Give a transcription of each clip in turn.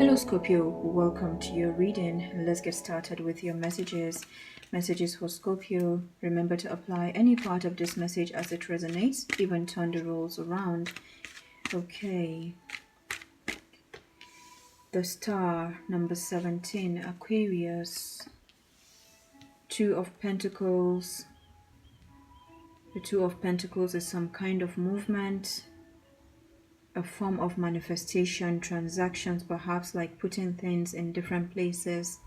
Hello Scorpio, welcome to your reading. Let's get started with your messages. Messages for Scorpio. Remember to apply any part of this message as it resonates, even turn the roles around. Okay. The star, number 17, Aquarius. Two of Pentacles. The Two of Pentacles is some kind of movement, a form of manifestation, transactions, perhaps like putting things in different places.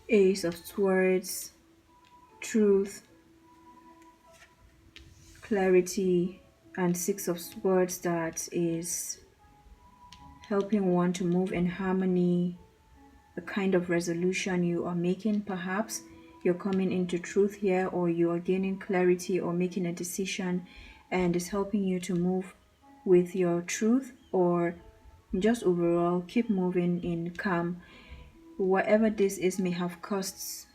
Ace of Swords, truth, clarity, and Six of Swords, that is helping one to move in harmony, a kind of resolution you are making. Perhaps you're coming into truth here, or you are gaining clarity or making a decision, and it's helping you to move with your truth, or just overall keep moving in calm. Whatever this is may have caused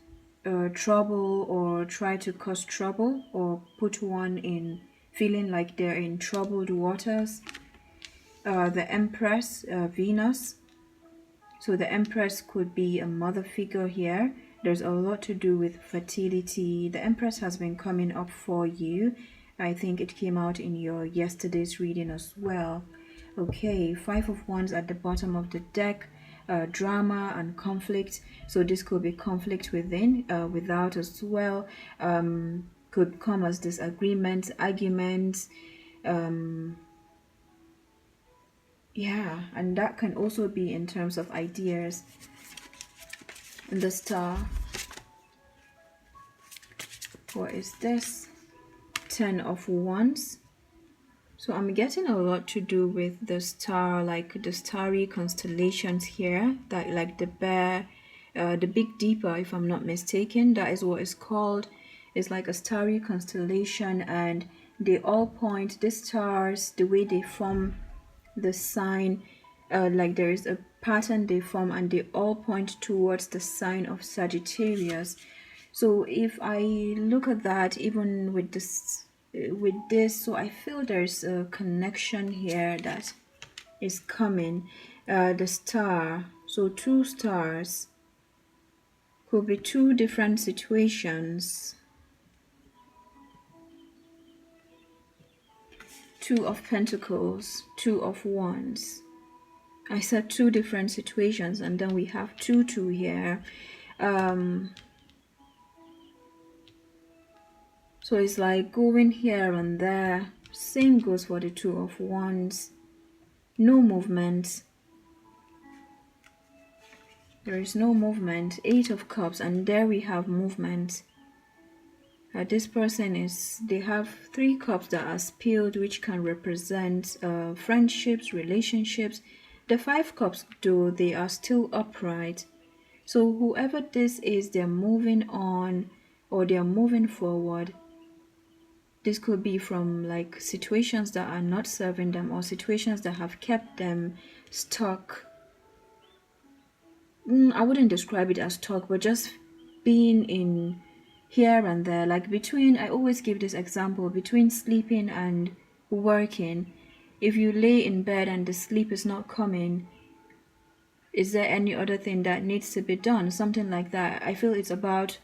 trouble, or try to cause trouble, or put one in feeling like they're in troubled waters. The Empress, Venus. So the Empress could be a mother figure here. There's a lot to do with fertility. The Empress has been coming up for you. I think it came out in your yesterday's reading as well. Okay, Five of Wands at the bottom of the deck. Drama and conflict. So this could be conflict within, without as well. Could come as disagreements, arguments. Yeah, and that can also be in terms of ideas. And the star, what is this? 10 of Wands. So I'm getting a lot to do with the star, like the starry constellations here, that like the bear, the Big Dipper, if I'm not mistaken, that is what it's called. It's like a starry constellation, and they all point, the stars, the way they form the sign, like there is a pattern they form, and they all point towards the sign of Sagittarius. So if I look at that, even with this, so I feel there's a connection here that is coming. The star, so two stars, could be two different situations. Two of Pentacles, Two of Wands. I said two different situations, and then we have two here. So it's like going here and there. Same goes for the Two of Wands. No movement. There is no movement. Eight of Cups, and there we have movement. This person is, they have 3 cups that are spilled, which can represent friendships, relationships. The 5 cups, though, they are still upright. So whoever this is, they're moving on, or they're moving forward. This could be from like situations that are not serving them, or situations that have kept them stuck. I wouldn't describe it as stuck, but just being in here and there, like between, I always give this example, between sleeping and working. If you lay in bed and the sleep is not coming, is there any other thing that needs to be done? Something like that. I feel it's about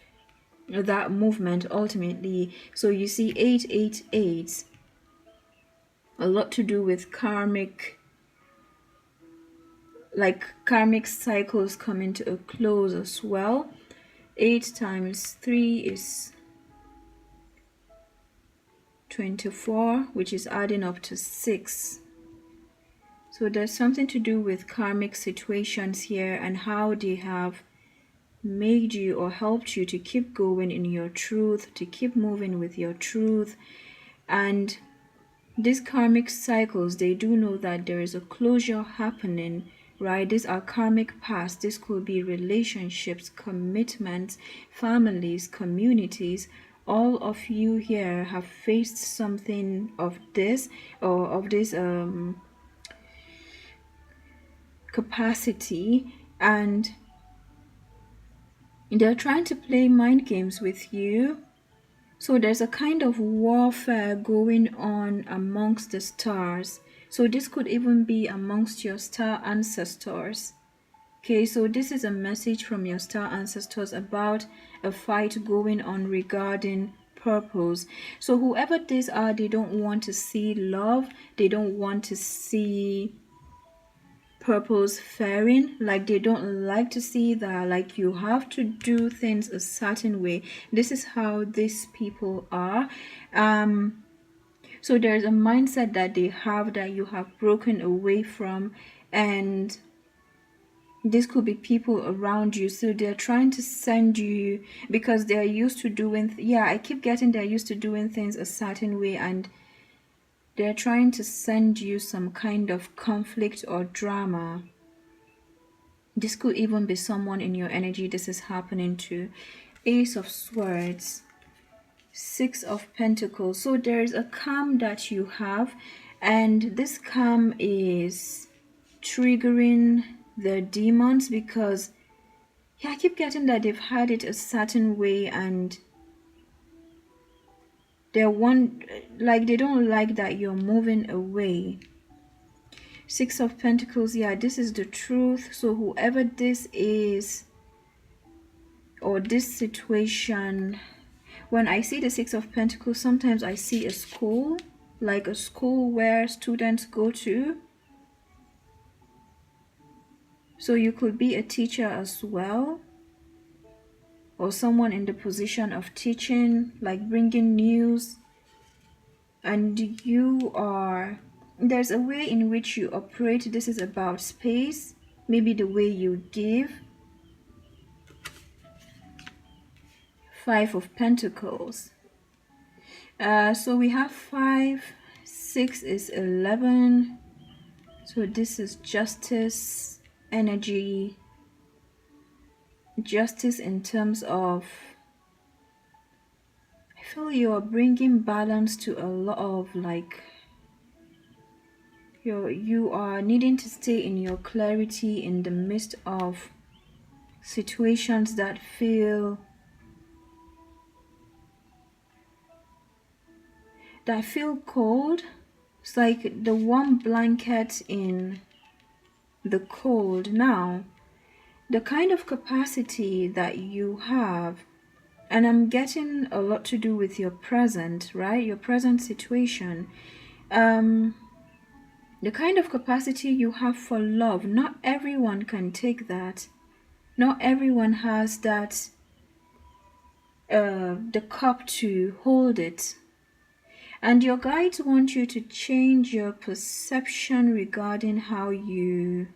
that movement ultimately. So you see 888, a lot to do with karmic, like karmic cycles coming to a close as well. 8 times 3 is 24, which is adding up to 6. So there's something to do with karmic situations here, and how they have made you or helped you to keep going in your truth, to keep moving with your truth. And these karmic cycles, they do know that there is a closure happening, right? These are karmic past. This could be relationships, commitments, families, communities. All of you here have faced something of this, or of this capacity, and they're trying to play mind games with you. So there's a kind of warfare going on amongst the stars. So this could even be amongst your star ancestors. Okay, so this is a message from your star ancestors about a fight going on regarding purpose. So whoever these are, they don't want to see love. They don't want to see purpose faring. Like, they don't like to see that, like, you have to do things a certain way. This is how these people are. So there's a mindset that they have that you have broken away from, and this could be people around you. So they're trying to send you, because they're used to doing I keep getting they're used to doing things a certain way, and they're trying to send you some kind of conflict or drama. This could even be someone in your energy this is happening to. Ace of Swords, Six of Pentacles. So there's a calm that you have, and this calm is triggering the demons, because I keep getting that they've had it a certain way, and they don't like that you're moving away. Six of Pentacles, this is the truth. So whoever this is, or this situation, when I see the Six of Pentacles, sometimes I see a school, like a school where students go to. So you could be a teacher as well, or someone in the position of teaching, like bringing news. And there's a way in which you operate. This is about space, maybe the way you give. Five of Pentacles. So we have 5, 6 is 11. So this is justice energy. Justice in terms of, I feel you are bringing balance to a lot of, like, you are needing to stay in your clarity in the midst of situations that feel cold. It's like the warm blanket in the cold. Now, the kind of capacity that you have, and I'm getting a lot to do with your present, right? Your present situation. The kind of capacity you have for love, not everyone can take that. Not everyone has that, the cup to hold it. And your guides want you to change your perception regarding how you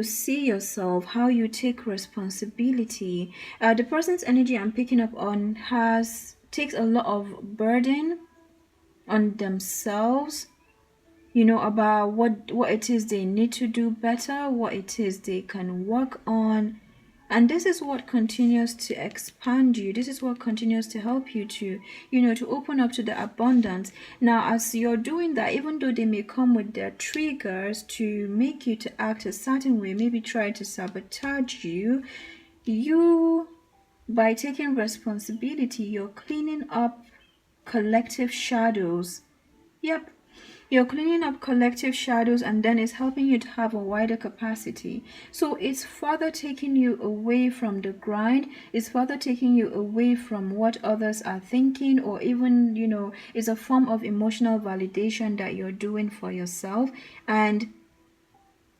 see yourself, how you take responsibility. The person's energy I'm picking up on takes a lot of burden on themselves, about what it is they need to do better, what it is they can work on. And this is what continues to expand you. This is what continues to help you to, to open up to the abundance. Now, as you're doing that, even though they may come with their triggers to make you to act a certain way, maybe try to sabotage you, by taking responsibility, you're cleaning up collective shadows. Yep. You're cleaning up collective shadows, and then it's helping you to have a wider capacity. So it's further taking you away from the grind. It's further taking you away from what others are thinking, or even, it's a form of emotional validation that you're doing for yourself. And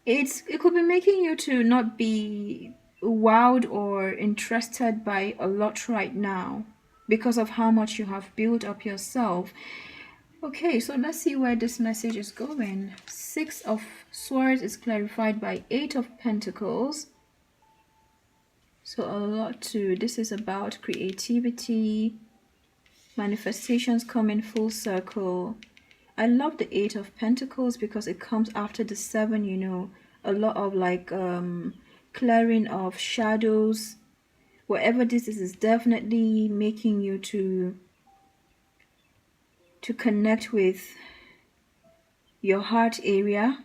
it could be making you to not be wowed or interested by a lot right now, because of how much you have built up yourself. Okay, so let's see where this message is going. Six of Swords is clarified by Eight of Pentacles. So a lot too. This is about creativity, manifestations coming full circle. I love the Eight of Pentacles because it comes after the 7, a lot of clearing of shadows. Whatever this is definitely making you to connect with your heart area.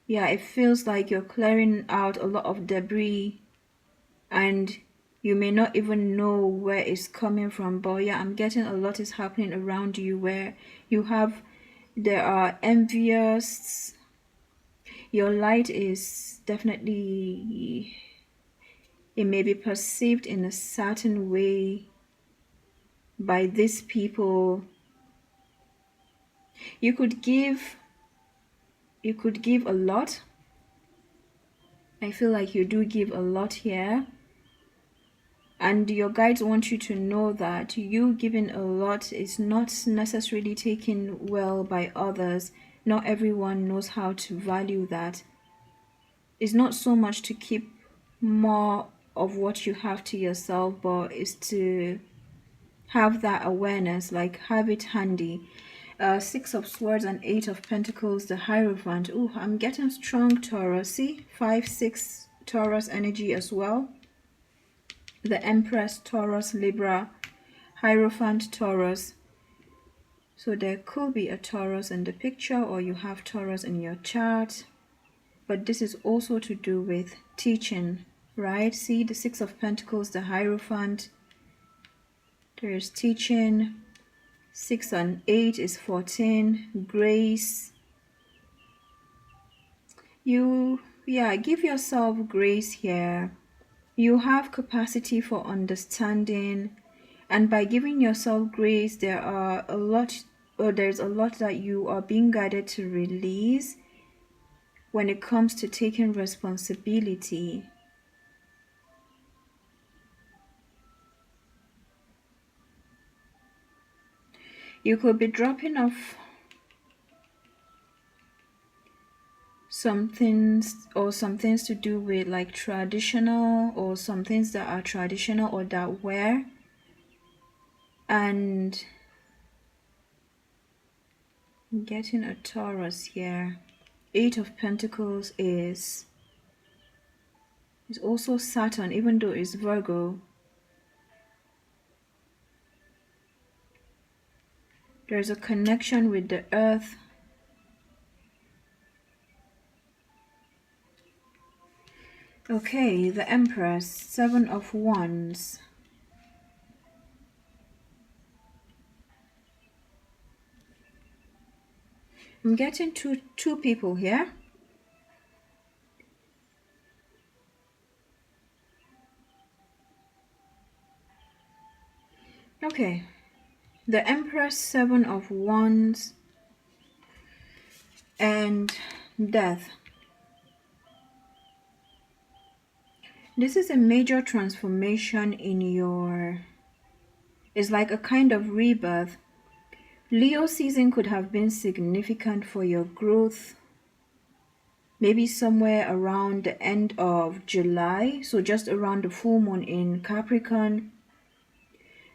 It feels like you're clearing out a lot of debris, and You may not even know where it's coming from, but yeah, I'm getting a lot is happening around you where there are envious. Your light is definitely, it may be perceived in a certain way by these people. You could give a lot. I feel like you do give a lot here. And your guides want you to know that you giving a lot is not necessarily taken well by others. Not everyone knows how to value that. It's not so much to keep more of what you have to yourself, but it's to have that awareness, like have it handy. Six of Swords and Eight of Pentacles, the Hierophant. Oh, I'm getting strong Taurus. See, 5-6 Taurus energy as well. The Empress, Taurus, Libra, Hierophant, Taurus. So there could be a Taurus in the picture, or you have Taurus in your chart. But this is also to do with teaching, right? See, the Six of Pentacles, the Hierophant. There's teaching. 6 and 8 is 14. Grace. Give yourself grace here. You have capacity for understanding, and by giving yourself grace, there's a lot that you are being guided to release when it comes to taking responsibility. You could be dropping off some things to do with like traditional, or some things that are traditional or that wear. And I'm getting a Taurus here. Eight of Pentacles is also Saturn, even though it's Virgo. There's a connection with the earth. Okay, the Empress, Seven of Wands. I'm getting two people here. Okay, the Empress, Seven of Wands, and Death. This is a major transformation in it's like a kind of rebirth. Leo season could have been significant for your growth, maybe somewhere around the end of July, so just around the full moon in Capricorn.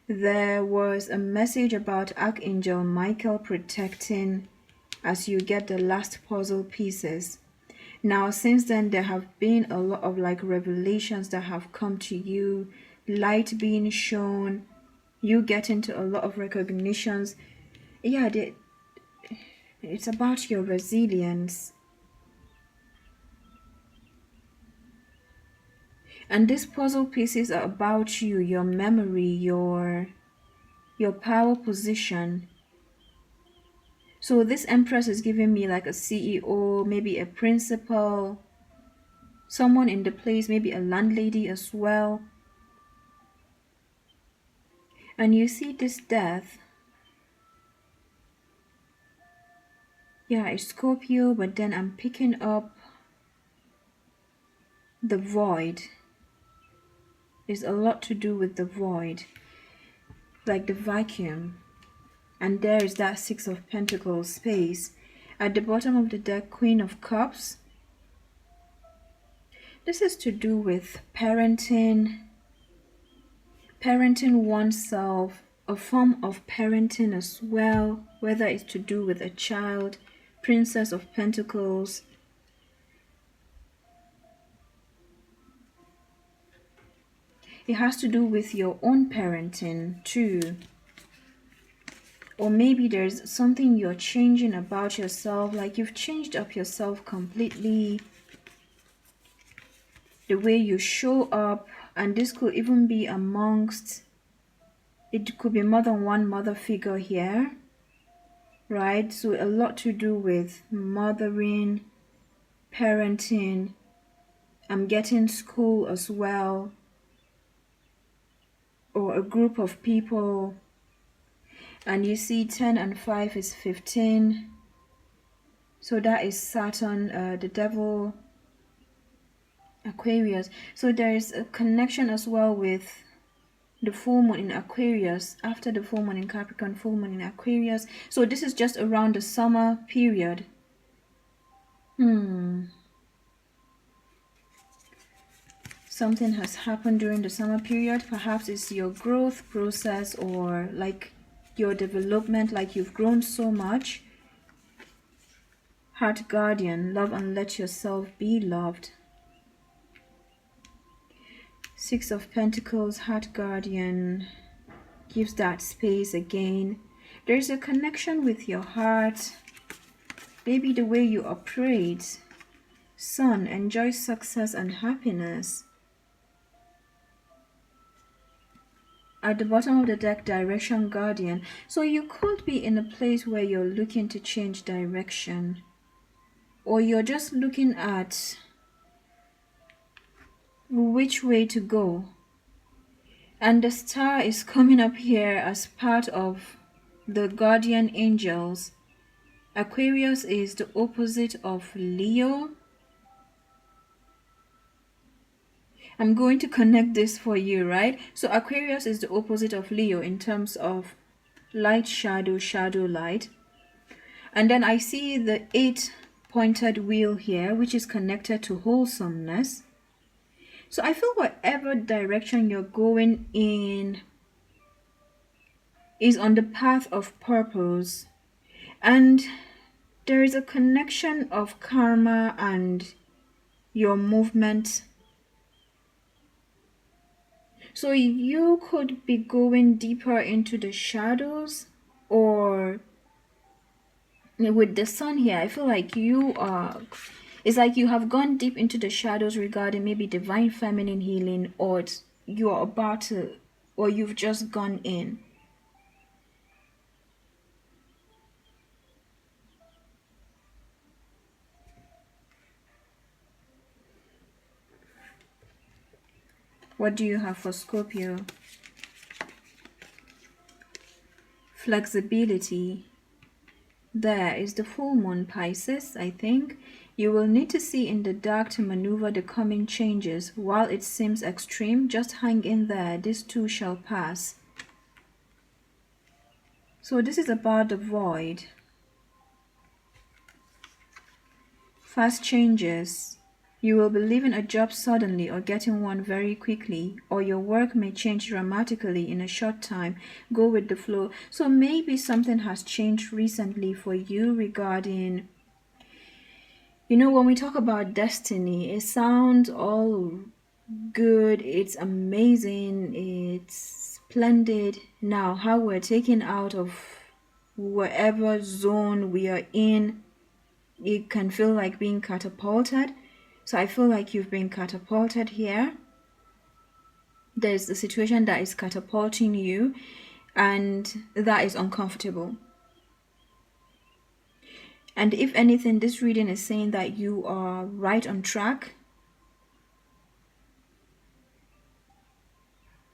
There was a message about Archangel Michael protecting as you get the last puzzle pieces. Now, since then, there have been a lot of like revelations that have come to you, light being shown, you get into a lot of recognitions. Yeah, it's about your resilience. And these puzzle pieces are about you, your memory, your power position. So this Empress is giving me like a CEO, maybe a principal, someone in the place, maybe a landlady as well. And you see this Death. Yeah, it's Scorpio, but then I'm picking up the void. It's a lot to do with the void, like the vacuum. And there is that Six of Pentacles space. At the bottom of the deck, Queen of Cups. This is to do with parenting oneself, a form of parenting as well, whether it's to do with a child. Princess of Pentacles. It has to do with your own parenting too. Or maybe there's something you're changing about yourself, like you've changed up yourself completely. The way you show up And this could even be amongst, it could be more than one mother figure here, right? So a lot to do with mothering, parenting. I'm getting school as well, or a group of people. And you see 10 and 5 is 15. So that is Saturn, the devil, Aquarius. So there is a connection as well with the full moon in Aquarius, after the full moon in Capricorn, full moon in Aquarius. So this is just around the summer period. Something has happened during the summer period. Perhaps it's your growth process, or like your development, like you've grown so much. Heart guardian, love and let yourself be loved. 6 of Pentacles, heart guardian, gives that space again. There's a connection with your heart, maybe the way you operate. Sun, enjoy success and happiness. At the bottom of the deck, direction guardian. So you could be in a place where you're looking to change direction, or you're just looking at which way to go. And the star is coming up here as part of the guardian angels. Aquarius is the opposite of Leo. I'm going to connect this for you, right? So Aquarius is the opposite of Leo in terms of light, shadow, shadow, light. And then I see the 8 pointed wheel here, which is connected to wholesomeness. So I feel whatever direction you're going in is on the path of purpose. And there is a connection of karma and your movement. So you could be going deeper into the shadows, or with the sun here, I feel like it's like you have gone deep into the shadows regarding maybe divine feminine healing, or you're about to, or you've just gone in. What do you have for Scorpio? Flexibility. There is the full moon, Pisces, I think. You will need to see in the dark to maneuver the coming changes. While it seems extreme, just hang in there. This too shall pass. So this is about the void. Fast changes. You will be leaving a job suddenly or getting one very quickly, or your work may change dramatically in a short time. Go with the flow. So maybe something has changed recently for you regarding, when we talk about destiny, it sounds all good, it's amazing, it's splendid. Now, how we're taken out of whatever zone we are in, it can feel like being catapulted. So I feel like you've been catapulted here. There's a situation that is catapulting you, and that is uncomfortable. And if anything, this reading is saying that you are right on track.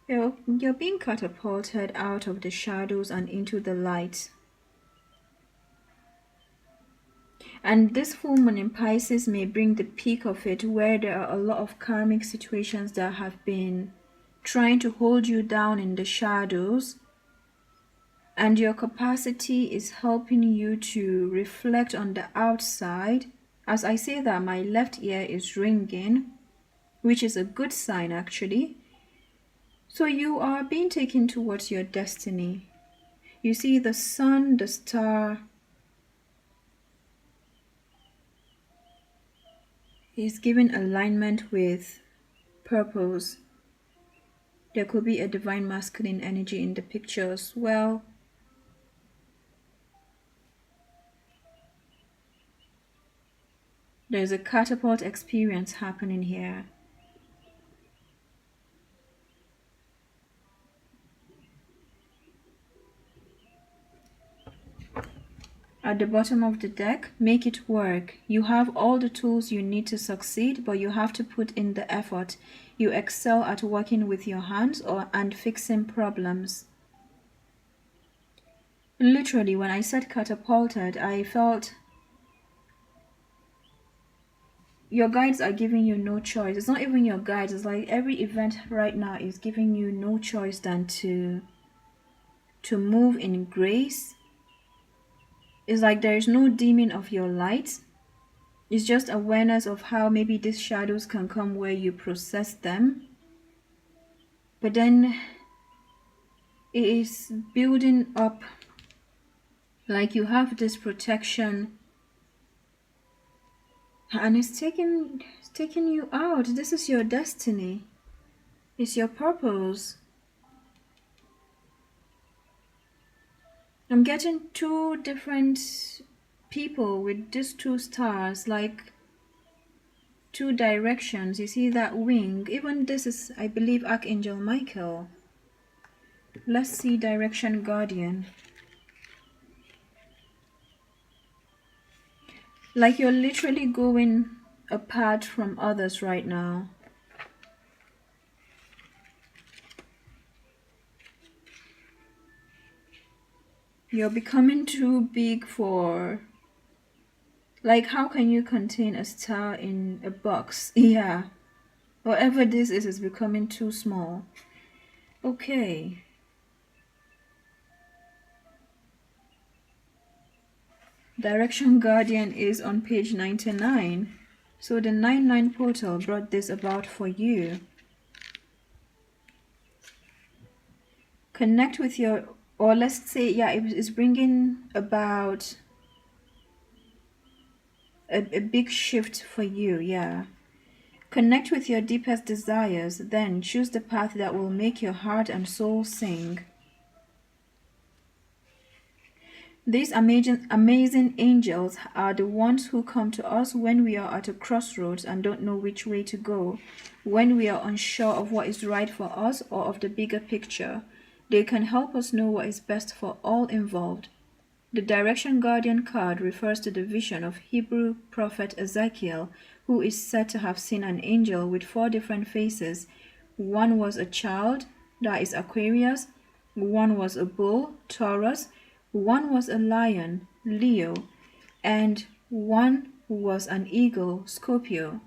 You're being catapulted out of the shadows and into the light. And this full moon in Pisces may bring the peak of it, where there are a lot of karmic situations that have been trying to hold you down in the shadows. And your capacity is helping you to reflect on the outside. As I say that, my left ear is ringing, which is a good sign actually. So you are being taken towards your destiny. You see the sun, the star, is given alignment with purpose. There could be a divine masculine energy in the picture as well. There's a catapult experience happening here. At the bottom of the deck, make it work. You have all the tools you need to succeed, but you have to put in the effort. You excel at working with your hands and fixing problems. Literally, when I said catapulted, I felt your guides are giving you no choice. It's not even your guides. It's like every event right now is giving you no choice than to move in grace. It's like there is no dimming of your light. It's just awareness of how maybe these shadows can come where you process them. But then it is building up, like you have this protection, and it's taking you out. This is your destiny. It's your purpose. I'm getting two different people with these two stars, like two directions. You see that wing? Even this is, I believe, Archangel Michael. Let's see direction guardian. Like you're literally going apart from others right now. You're becoming too big for... Like, how can you contain a star in a box? Yeah. Whatever this is becoming too small. Okay. Direction Guardian is on page 99. So the 99 portal brought this about for you. Connect with your... Or let's say, yeah, it's bringing about a big shift for you, yeah. Connect with your deepest desires, then choose the path that will make your heart and soul sing. These amazing angels are the ones who come to us when we are at a crossroads and don't know which way to go, when we are unsure of what is right for us or of the bigger picture. They can help us know what is best for all involved. The Direction Guardian card refers to the vision of Hebrew prophet Ezekiel, who is said to have seen an angel with 4 different faces. One was a child, that is Aquarius. One was a bull, Taurus. One was a lion, Leo. And one was an eagle, Scorpio.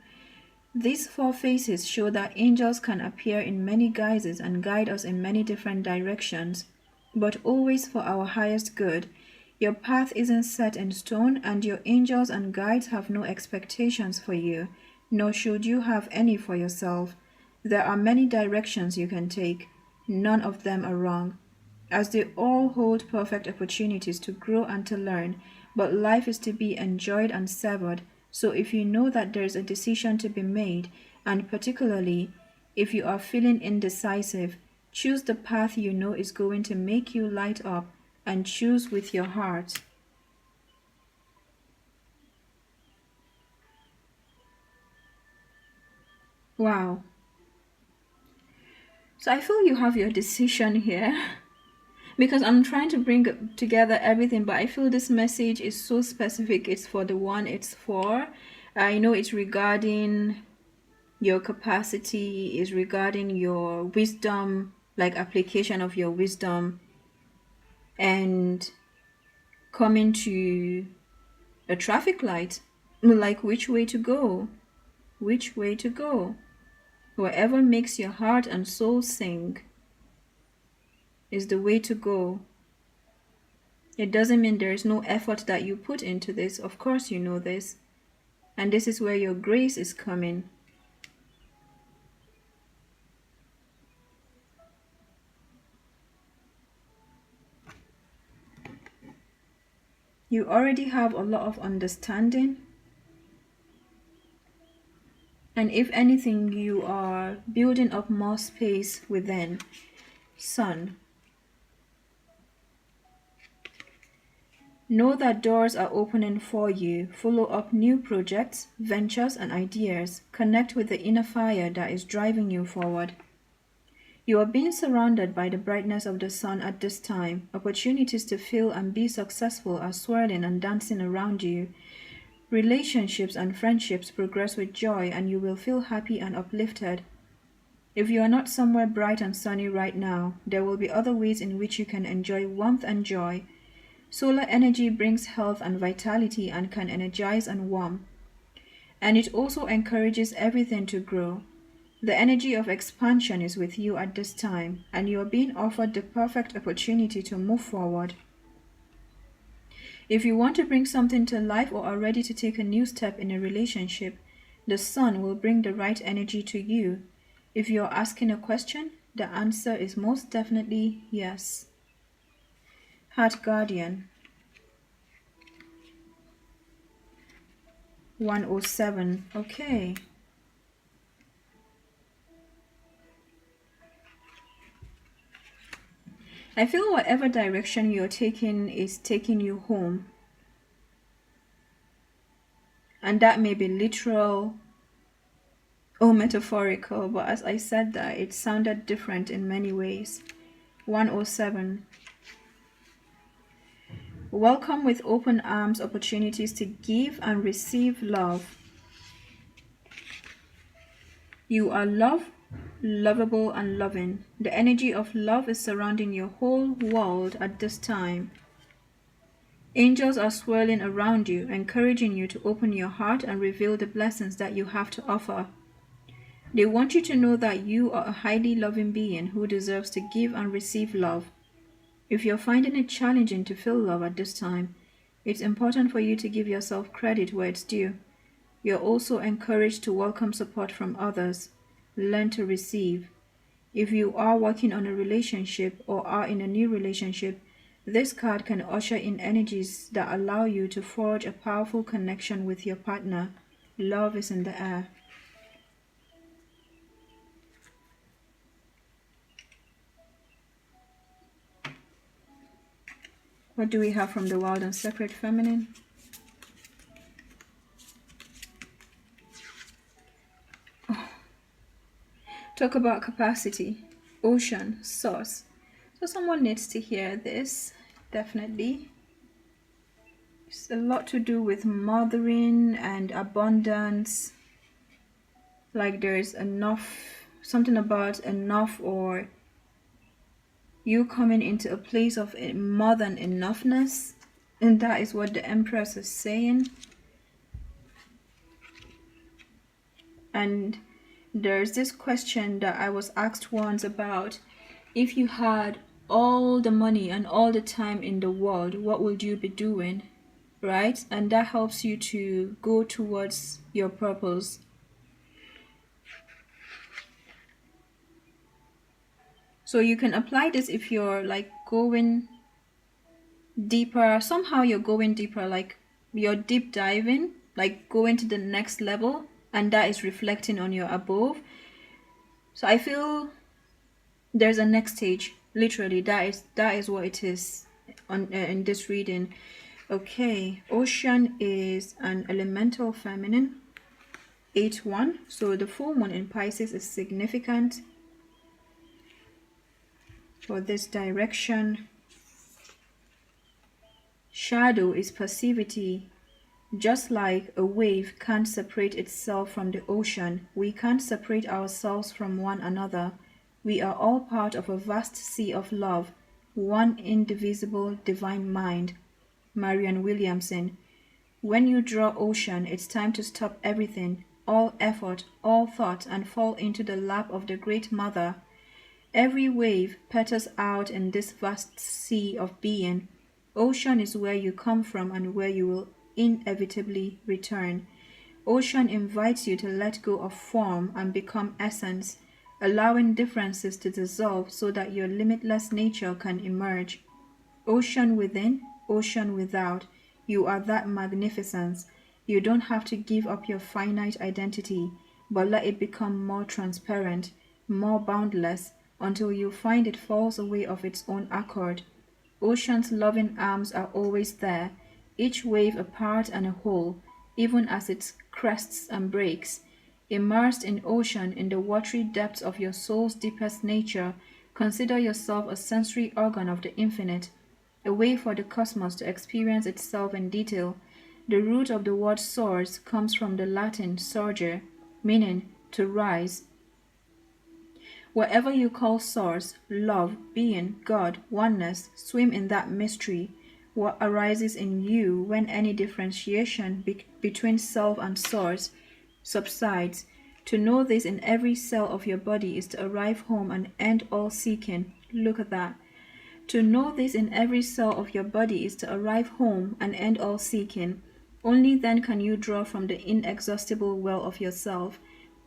These 4 faces show that angels can appear in many guises and guide us in many different directions, but always for our highest good. Your path isn't set in stone, and your angels and guides have no expectations for you, nor should you have any for yourself. There are many directions you can take. None of them are wrong, as they all hold perfect opportunities to grow and to learn, but life is to be enjoyed and savored. So if you know that there's a decision to be made, and particularly if you are feeling indecisive, choose the path you know is going to make you light up, and choose with your heart. Wow. So I feel you have your decision here. Because I'm trying to bring together everything, but I feel this message is so specific. It's for the one it's for. I know it's regarding your capacity, is regarding your wisdom, like application of your wisdom, and coming to a traffic light, like which way to go, which way to go. Wherever makes your heart and soul sing is the way to go. It doesn't mean there is no effort that you put into this. Of course you know this. And this is where your grace is coming. You already have a lot of understanding. And if anything, you are building up more space within. Sun. Know that doors are opening for you. Follow up new projects, ventures, and ideas. Connect with the inner fire that is driving you forward. You are being surrounded by the brightness of the sun at this time. Opportunities to feel and be successful are swirling and dancing around you. Relationships and friendships progress with joy, and you will feel happy and uplifted. If you are not somewhere bright and sunny right now, there will be other ways in which you can enjoy warmth and joy. Solar energy brings health and vitality and can energize and warm. And it also encourages everything to grow. The energy of expansion is with you at this time, and you are being offered the perfect opportunity to move forward. If you want to bring something to life or are ready to take a new step in a relationship, the sun will bring the right energy to you. If you're asking a question, the answer is most definitely yes. Heart Guardian 107. Okay. I feel whatever direction you're taking is taking you home. And that may be literal or metaphorical, but as I said that, it sounded different in many ways. 107. Welcome with open arms opportunities to give and receive love. You are loved, lovable, and loving. The energy of love is surrounding your whole world at this time. Angels are swirling around you, encouraging you to open your heart and reveal the blessings that you have to offer. They want you to know that you are a highly loving being who deserves to give and receive love. If you're finding it challenging to feel love at this time, it's important for you to give yourself credit where it's due. You're also encouraged to welcome support from others. Learn to receive. If you are working on a relationship or are in a new relationship, this card can usher in energies that allow you to forge a powerful connection with your partner. Love is in the air. What do we have from the Wild and Sacred Feminine? Oh. Talk about capacity, ocean, source. So someone needs to hear this, definitely. It's a lot to do with mothering and abundance. Like there's enough, something about enough, or you coming into a place of more than enoughness. And that is what the Empress is saying. And there's this question that I was asked once about, if you had all the money and all the time in the world, what would you be doing? Right? And that helps you to go towards your purpose. So you can apply this if you're like going deeper. Somehow you're going deeper, like you're deep diving, like going to the next level, and that is reflecting on your above. So I feel there's a next stage. Literally, that is what it is on in this reading. Okay, ocean is an elemental feminine, 8-1. So the full moon in Pisces is significant for this direction. Shadow is passivity. Just like a wave can't separate itself from the ocean, we can't separate ourselves from one another. We are all part of a vast sea of love, one indivisible divine mind. Marianne Williamson. When you draw ocean, it's time to stop everything, all effort, all thought, and fall into the lap of the Great Mother. Every wave peters out in this vast sea of being. Ocean is where you come from and where you will inevitably return. Ocean invites you to let go of form and become essence, allowing differences to dissolve so that your limitless nature can emerge. Ocean within, ocean without, you are that magnificence. You don't have to give up your finite identity, but let it become more transparent, more boundless, until you find it falls away of its own accord. Ocean's loving arms are always there, each wave a part and a whole, even as it crests and breaks. Immersed in ocean, in the watery depths of your soul's deepest nature, consider yourself a sensory organ of the infinite, a way for the cosmos to experience itself in detail. The root of the word source comes from the Latin sorgere, meaning to rise. Whatever you call source, love, being, God, oneness, swim in that mystery. What arises in you when any differentiation between self and source subsides. To know this in every cell of your body is to arrive home and end all seeking. Look at that. To know this in every cell of your body is to arrive home and end all seeking. Only then can you draw from the inexhaustible well of yourself,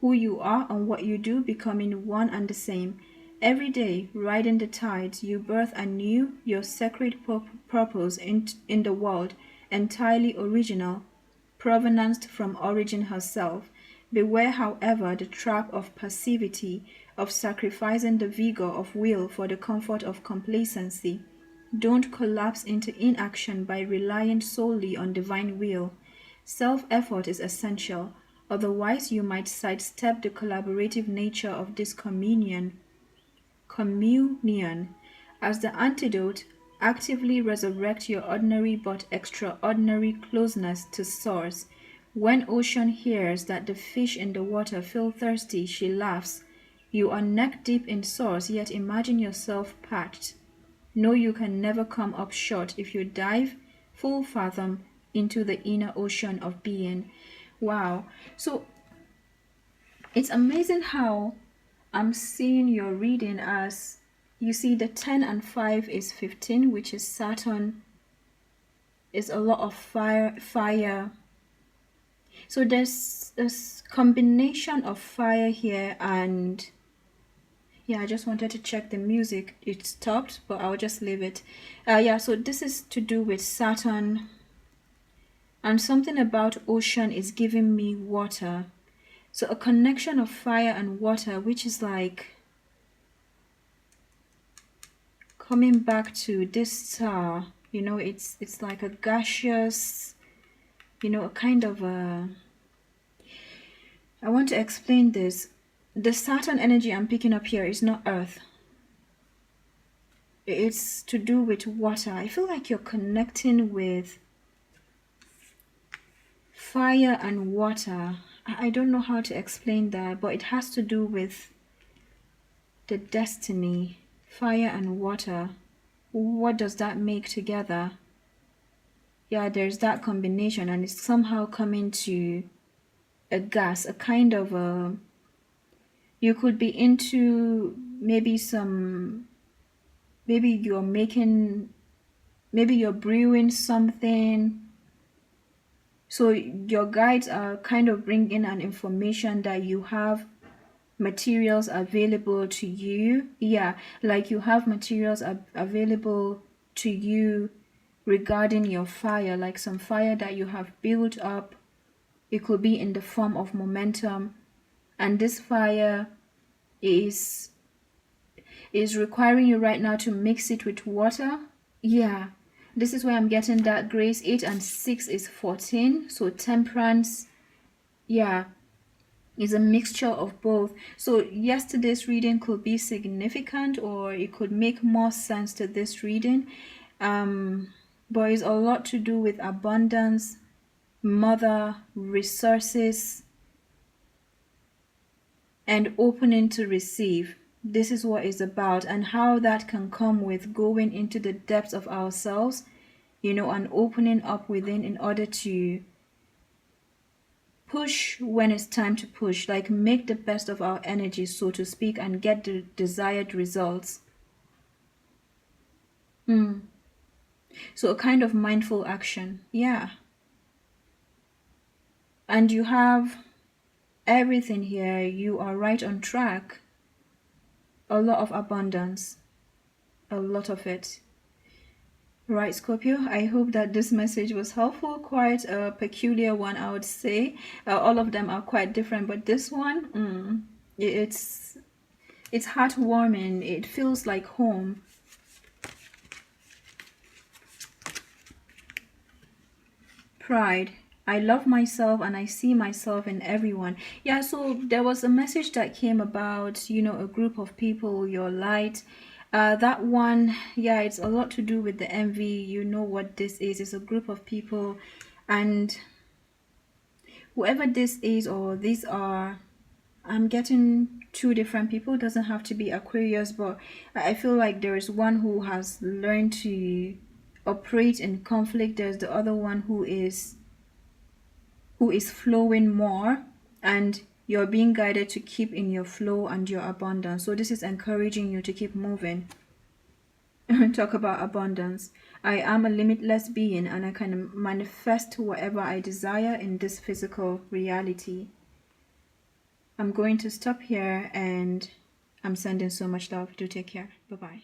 who you are and what you do, becoming one and the same. Every day, riding the tides, you birth anew your sacred purpose in the world, entirely original, provenanced from origin herself. Beware, however, the trap of passivity, of sacrificing the vigor of will for the comfort of complacency. Don't collapse into inaction by relying solely on divine will. Self-effort is essential, otherwise you might sidestep the collaborative nature of this communion. As the antidote, actively resurrect your ordinary but extraordinary closeness to Source. When ocean hears that the fish in the water feel thirsty, she laughs. You are neck deep in Source, yet imagine yourself packed. Know you can never come up short if you dive full fathom into the inner ocean of being. Wow. So it's amazing how I'm seeing your reading as, you see, the 10 and 5 is 15, which is Saturn, is a lot of fire. So there's this combination of fire here, and yeah, I just wanted to check the music. It stopped, but I'll just leave it. Yeah, so this is to do with Saturn, and something about ocean is giving me water. So a connection of fire and water, which is like coming back to this star, you know, it's like a gaseous, you know, a kind of a, I want to explain this. The Saturn energy I'm picking up here is not Earth. It's to do with water. I feel like you're connecting with fire and water. I don't know how to explain that, but it has to do with the destiny. Fire and water. What does that make together? Yeah, there's that combination, and it's somehow coming to a gas, a kind of a, you could be into maybe some, maybe you're making, maybe you're brewing something. So your guides are kind of bringing an information that you have materials available to you. Yeah, like you have materials available to you regarding your fire, like some fire that you have built up. It could be in the form of momentum, and this fire is requiring you right now to mix it with water. Yeah, this is where I'm getting that grace. 8 and 6 is 14, so temperance, yeah, is a mixture of both. So yesterday's reading could be significant, or it could make more sense to this reading, but it's a lot to do with abundance, mother, resources, and opening to receive. This is what it's about, and how that can come with going into the depths of ourselves, you know, and opening up within in order to push when it's time to push, like make the best of our energy, so to speak, and get the desired results. So a kind of mindful action, yeah. And you have everything here. You are right on track. A lot of abundance, a lot of it. Right, Scorpio, I hope that this message was helpful. Quite a peculiar one, I would say. All of them are quite different, but this one, it's heartwarming. It feels like home. Pride I love myself and I see myself in everyone. Yeah, so there was a message that came about, you know, a group of people, your light. That one, yeah, it's a lot to do with the envy. You know what this is. It's a group of people, and whoever this is or these are, I'm getting two different people. It doesn't have to be Aquarius, but I feel like there is one who has learned to operate in conflict. There's the other one who is flowing more, and you're being guided to keep in your flow and your abundance. So this is encouraging you to keep moving. Talk about abundance. I am a limitless being and I can manifest whatever I desire in this physical reality. I'm going to stop here and I'm sending so much love. Do take care. Bye-bye.